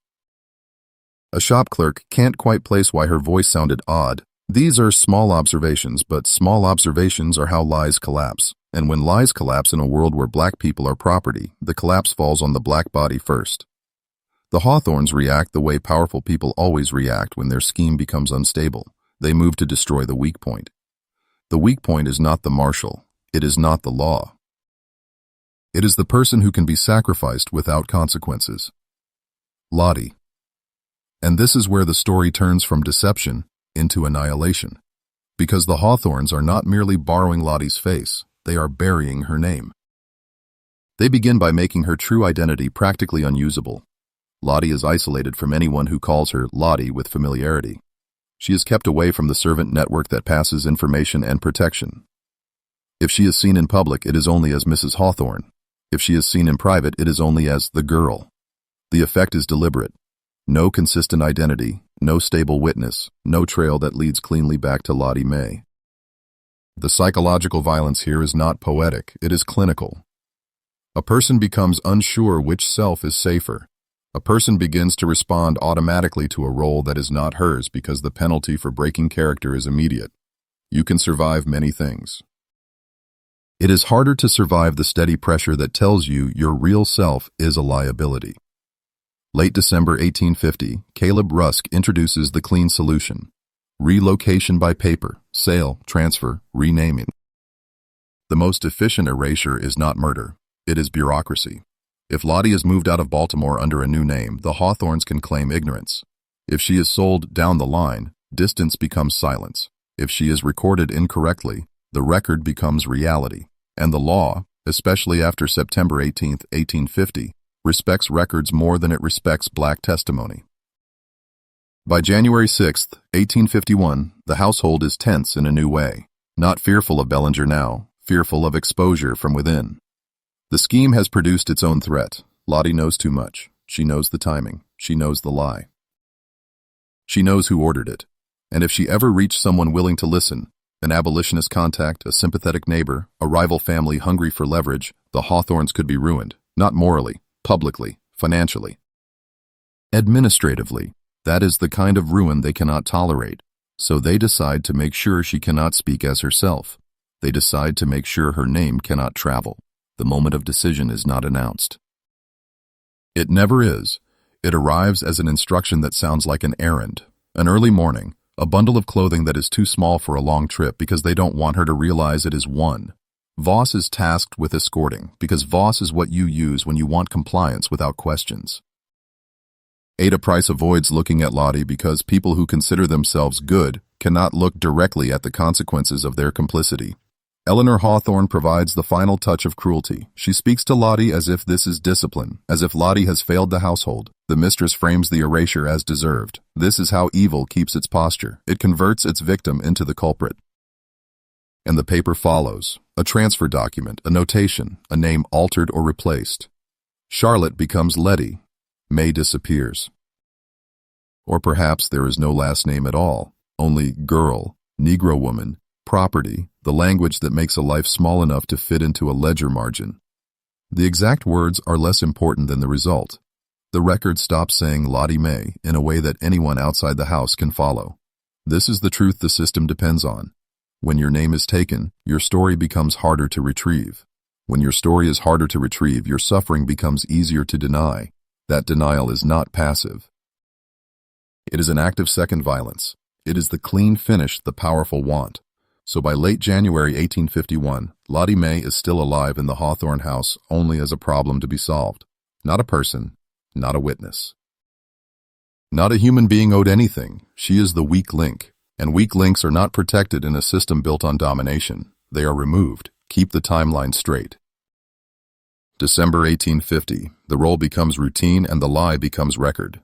A shop clerk can't quite place why her voice sounded odd. These are small observations, but small observations are how lies collapse. And when lies collapse in a world where black people are property, the collapse falls on the black body first. The Hawthorns react the way powerful people always react when their scheme becomes unstable. They move to destroy the weak point. The weak point is not the marshal. It is not the law. It is the person who can be sacrificed without consequences. Lottie. And this is where the story turns from deception into annihilation. Because the Hawthorns are not merely borrowing Lottie's face, they are burying her name. They begin by making her true identity practically unusable. Lottie is isolated from anyone who calls her Lottie with familiarity. She is kept away from the servant network that passes information and protection. If she is seen in public, it is only as Mrs. Hawthorne. If she is seen in private, it is only as the girl. The effect is deliberate. No consistent identity, no stable witness, no trail that leads cleanly back to Lottie May. The psychological violence here is not poetic, it is clinical. A person becomes unsure which self is safer. A person begins to respond automatically to a role that is not hers because the penalty for breaking character is immediate. You can survive many things. It is harder to survive the steady pressure that tells you your real self is a liability. Late December 1850, Caleb Rusk introduces the clean solution. Relocation by paper, sale, transfer, renaming. The most efficient erasure is not murder, it is bureaucracy. If Lottie is moved out of Baltimore under a new name, the Hawthorns can claim ignorance. If she is sold down the line, distance becomes silence. If she is recorded incorrectly, the record becomes reality. And the law, especially after September 18, 1850, respects records more than it respects black testimony. By January 6, 1851, the household is tense in a new way. Not fearful of Bellinger now, fearful of exposure from within. The scheme has produced its own threat. Lottie knows too much. She knows the timing. She knows the lie. She knows who ordered it. And if she ever reached someone willing to listen, an abolitionist contact, a sympathetic neighbor, a rival family hungry for leverage, the Hawthorns could be ruined, not morally, publicly, financially. Administratively, that is the kind of ruin they cannot tolerate. So they decide to make sure she cannot speak as herself. They decide to make sure her name cannot travel. The moment of decision is not announced. It never is. It arrives as an instruction that sounds like an errand. An early morning, a bundle of clothing that is too small for a long trip because they don't want her to realize it is one. Voss is tasked with escorting because Voss is what you use when you want compliance without questions. Ada Price avoids looking at Lottie because people who consider themselves good cannot look directly at the consequences of their complicity. Eleanor Hawthorne provides the final touch of cruelty. She speaks to Lottie as if this is discipline, as if Lottie has failed the household. The mistress frames the erasure as deserved. This is how evil keeps its posture. It converts its victim into the culprit. And the paper follows. A transfer document, a notation, a name altered or replaced. Charlotte becomes Letty. May disappears. Or perhaps there is no last name at all, only girl, Negro woman, property, the language that makes a life small enough to fit into a ledger margin. The exact words are less important than the result. The record stops saying Lottie May in a way that anyone outside the house can follow. This is the truth the system depends on. When your name is taken, your story becomes harder to retrieve. When your story is harder to retrieve, your suffering becomes easier to deny. That denial is not passive. It is an act of second violence. It is the clean finish the powerful want. So by late January 1851, Lottie May is still alive in the Hawthorne house only as a problem to be solved. Not a person, not a witness. Not a human being owed anything. She is the weak link, and weak links are not protected in a system built on domination. They are removed. Keep the timeline straight. December 1850, the role becomes routine and the lie becomes record.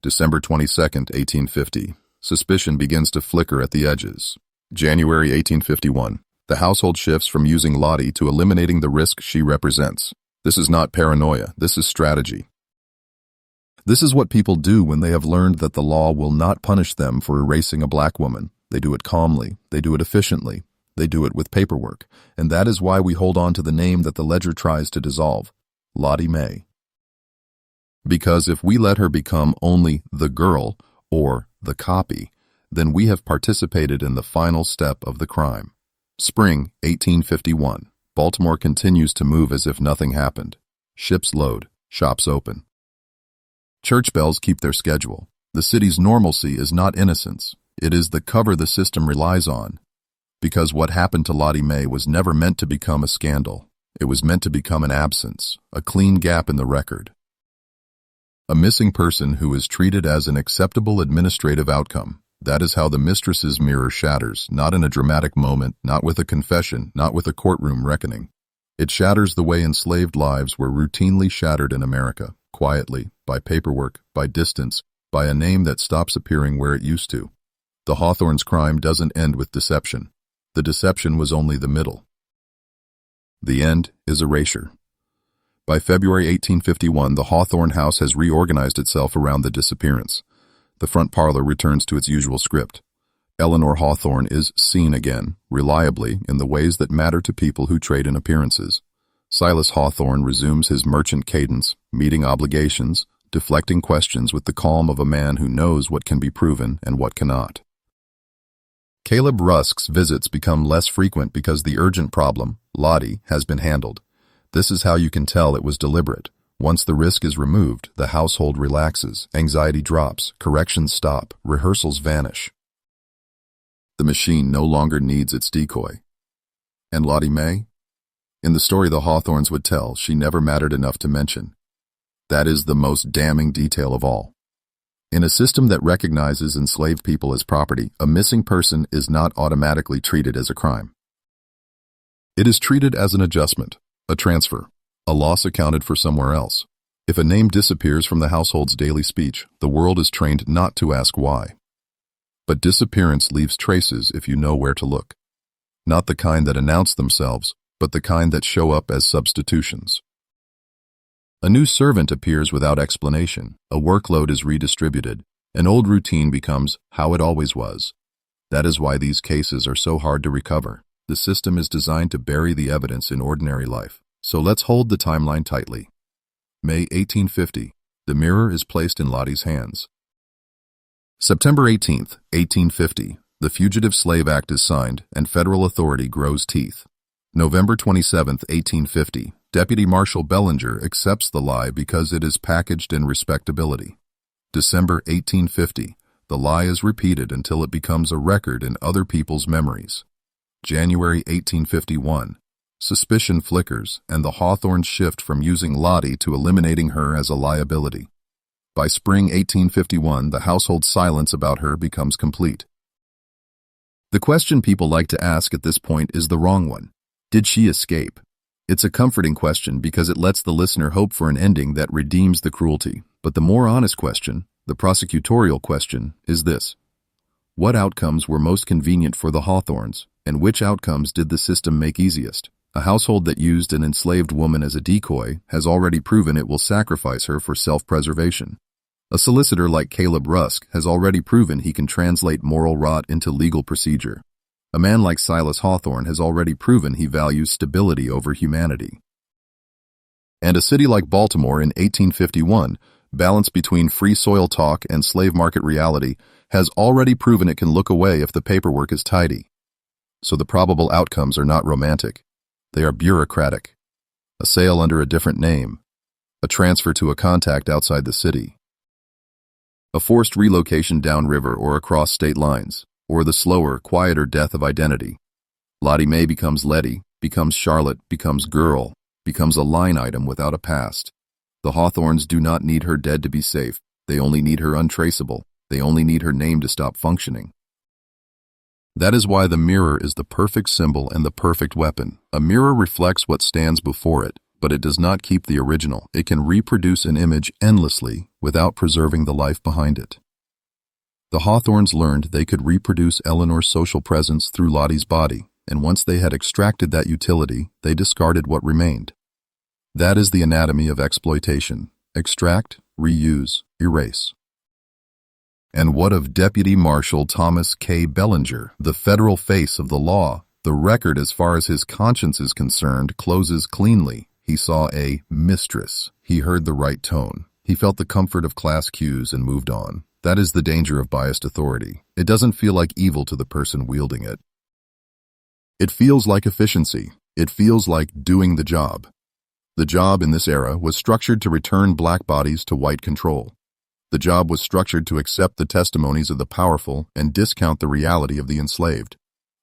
December 22, 1850, suspicion begins to flicker at the edges. January 1851, the household shifts from using Lottie to eliminating the risk she represents. This is not paranoia, this is strategy. This is what people do when they have learned that the law will not punish them for erasing a black woman. They do it calmly, they do it efficiently, they do it with paperwork, and that is why we hold on to the name that the ledger tries to dissolve, Lottie May. Because if we let her become only the girl or the copy, then we have participated in the final step of the crime. Spring 1851. Baltimore continues to move as if nothing happened. Ships load, shops open. Church bells keep their schedule. The city's normalcy is not innocence. It is the cover the system relies on. Because what happened to Lottie May was never meant to become a scandal. It was meant to become an absence, a clean gap in the record. A missing person who is treated as an acceptable administrative outcome. That is how the Mistress's mirror shatters, not in a dramatic moment, not with a confession, not with a courtroom reckoning. It shatters the way enslaved lives were routinely shattered in America, quietly, by paperwork, by distance, by a name that stops appearing where it used to. The Hawthorne's crime doesn't end with deception. The deception was only the middle. The end is erasure. By February 1851, the Hawthorne house has reorganized itself around the disappearance. The front parlor returns to its usual script. Eleanor Hawthorne is seen again, reliably, in the ways that matter to people who trade in appearances. Silas Hawthorne resumes his merchant cadence, meeting obligations, deflecting questions with the calm of a man who knows what can be proven and what cannot. Caleb Rusk's visits become less frequent because the urgent problem, Lottie, has been handled. This is how you can tell it was deliberate. Once the risk is removed, the household relaxes, anxiety drops, corrections stop, rehearsals vanish. The machine no longer needs its decoy. And Lottie May? In the story the Hawthornes would tell, she never mattered enough to mention. That is the most damning detail of all. In a system that recognizes enslaved people as property, a missing person is not automatically treated as a crime. It is treated as an adjustment, a transfer, a loss accounted for somewhere else. If a name disappears from the household's daily speech, the world is trained not to ask why. But disappearance leaves traces if you know where to look. Not the kind that announce themselves, but the kind that show up as substitutions. A new servant appears without explanation, a workload is redistributed, an old routine becomes how it always was. That is why these cases are so hard to recover. The system is designed to bury the evidence in ordinary life. So let's hold the timeline tightly. May 1850. The mirror is placed in Lottie's hands. September 18th, 1850. The Fugitive Slave Act is signed, and federal authority grows teeth. November 27th, 1850. Deputy Marshal Bellinger accepts the lie because it is packaged in respectability. December 1850. The lie is repeated until it becomes a record in other people's memories. January 1851. Suspicion flickers, and the Hawthornes shift from using Lottie to eliminating her as a liability. By spring 1851, the household silence about her becomes complete. The question people like to ask at this point is the wrong one. Did she escape? It's a comforting question because it lets the listener hope for an ending that redeems the cruelty. But the more honest question, the prosecutorial question, is this. What outcomes were most convenient for the Hawthornes, and which outcomes did the system make easiest? A household that used an enslaved woman as a decoy has already proven it will sacrifice her for self-preservation. A solicitor like Caleb Rusk has already proven he can translate moral rot into legal procedure. A man like Silas Hawthorne has already proven he values stability over humanity. And a city like Baltimore in 1851, balanced between free soil talk and slave market reality, has already proven it can look away if the paperwork is tidy. So the probable outcomes are not romantic. They are bureaucratic. A sale under a different name. A transfer to a contact outside the city. A forced relocation downriver or across state lines, or the slower, quieter death of identity. Lottie May becomes Letty, becomes Charlotte, becomes Girl, becomes a line item without a past. The Hawthornes do not need her dead to be safe. They only need her untraceable. They only need her name to stop functioning. That is why the mirror is the perfect symbol and the perfect weapon. A mirror reflects what stands before it, but it does not keep the original. It can reproduce an image endlessly without preserving the life behind it. The Hawthornes learned they could reproduce Eleanor's social presence through Lottie's body, and once they had extracted that utility, they discarded what remained. That is the anatomy of exploitation. Extract, reuse, erase. And what of Deputy Marshal Thomas K. Bellinger, the federal face of the law? The record as far as his conscience is concerned closes cleanly. He saw a mistress. He heard the right tone. He felt the comfort of class cues and moved on. That is the danger of biased authority. It doesn't feel like evil to the person wielding it. It feels like efficiency. It feels like doing the job. The job in this era was structured to return black bodies to white control. The job was structured to accept the testimonies of the powerful and discount the reality of the enslaved.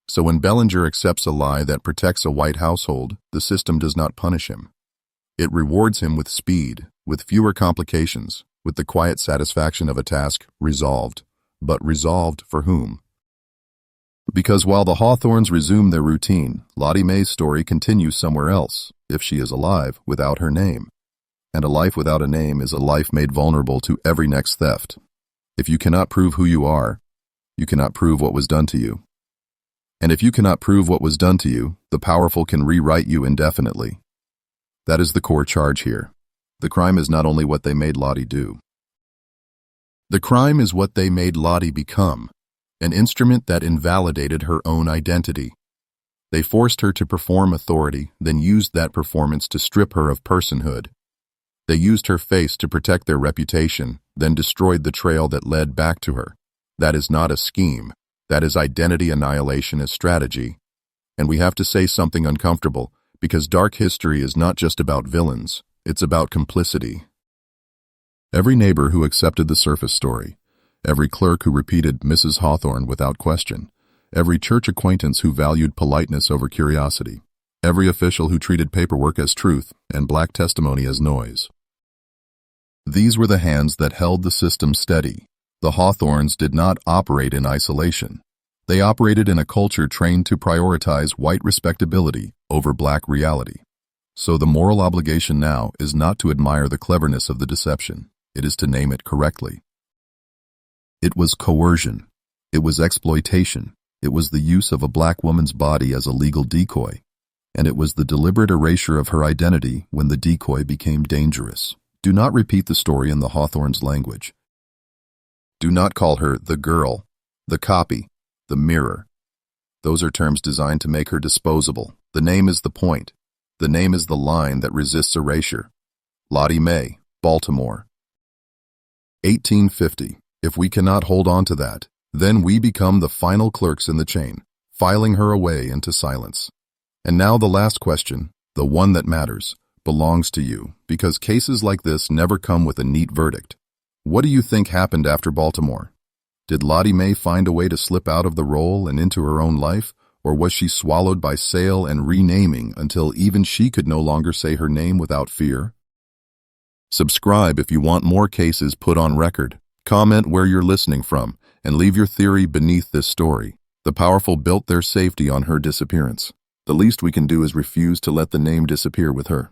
So when Bellinger accepts a lie that protects a white household, the system does not punish him. It rewards him with speed, with fewer complications, with the quiet satisfaction of a task resolved. But resolved for whom? Because while the Hawthornes resume their routine, Lottie May's story continues somewhere else, if she is alive, without her name. And a life without a name is a life made vulnerable to every next theft. If you cannot prove who you are, you cannot prove what was done to you. And if you cannot prove what was done to you, the powerful can rewrite you indefinitely. That is the core charge here. The crime is not only what they made Lottie do. The crime is what they made Lottie become, an instrument that invalidated her own identity. They forced her to perform authority, then used that performance to strip her of personhood. They used her face to protect their reputation, then destroyed the trail that led back to her. That is not a scheme. That is identity annihilation as strategy. And we have to say something uncomfortable, because dark history is not just about villains, it's about complicity. Every neighbor who accepted the surface story, every clerk who repeated Mrs. Hawthorne without question, every church acquaintance who valued politeness over curiosity, every official who treated paperwork as truth and black testimony as noise. These were the hands that held the system steady. The Hawthornes did not operate in isolation. They operated in a culture trained to prioritize white respectability over black reality. So the moral obligation now is not to admire the cleverness of the deception. It is to name it correctly. It was coercion. It was exploitation. It was the use of a black woman's body as a legal decoy. And it was the deliberate erasure of her identity when the decoy became dangerous. Do not repeat the story in the Hawthornes' language. Do not call her the girl, the copy, the mirror. Those are terms designed to make her disposable. The name is the point. The name is the line that resists erasure. Lottie May, Baltimore. 1850. If we cannot hold on to that, then we become the final clerks in the chain, filing her away into silence. And now the last question, the one that matters, belongs to you, because cases like this never come with a neat verdict. What do you think happened after Baltimore? Did Lottie May find a way to slip out of the role and into her own life, or was she swallowed by sale and renaming until even she could no longer say her name without fear? Subscribe if you want more cases put on record. Comment where you're listening from, and leave your theory beneath this story. The powerful built their safety on her disappearance. The least we can do is refuse to let the name disappear with her.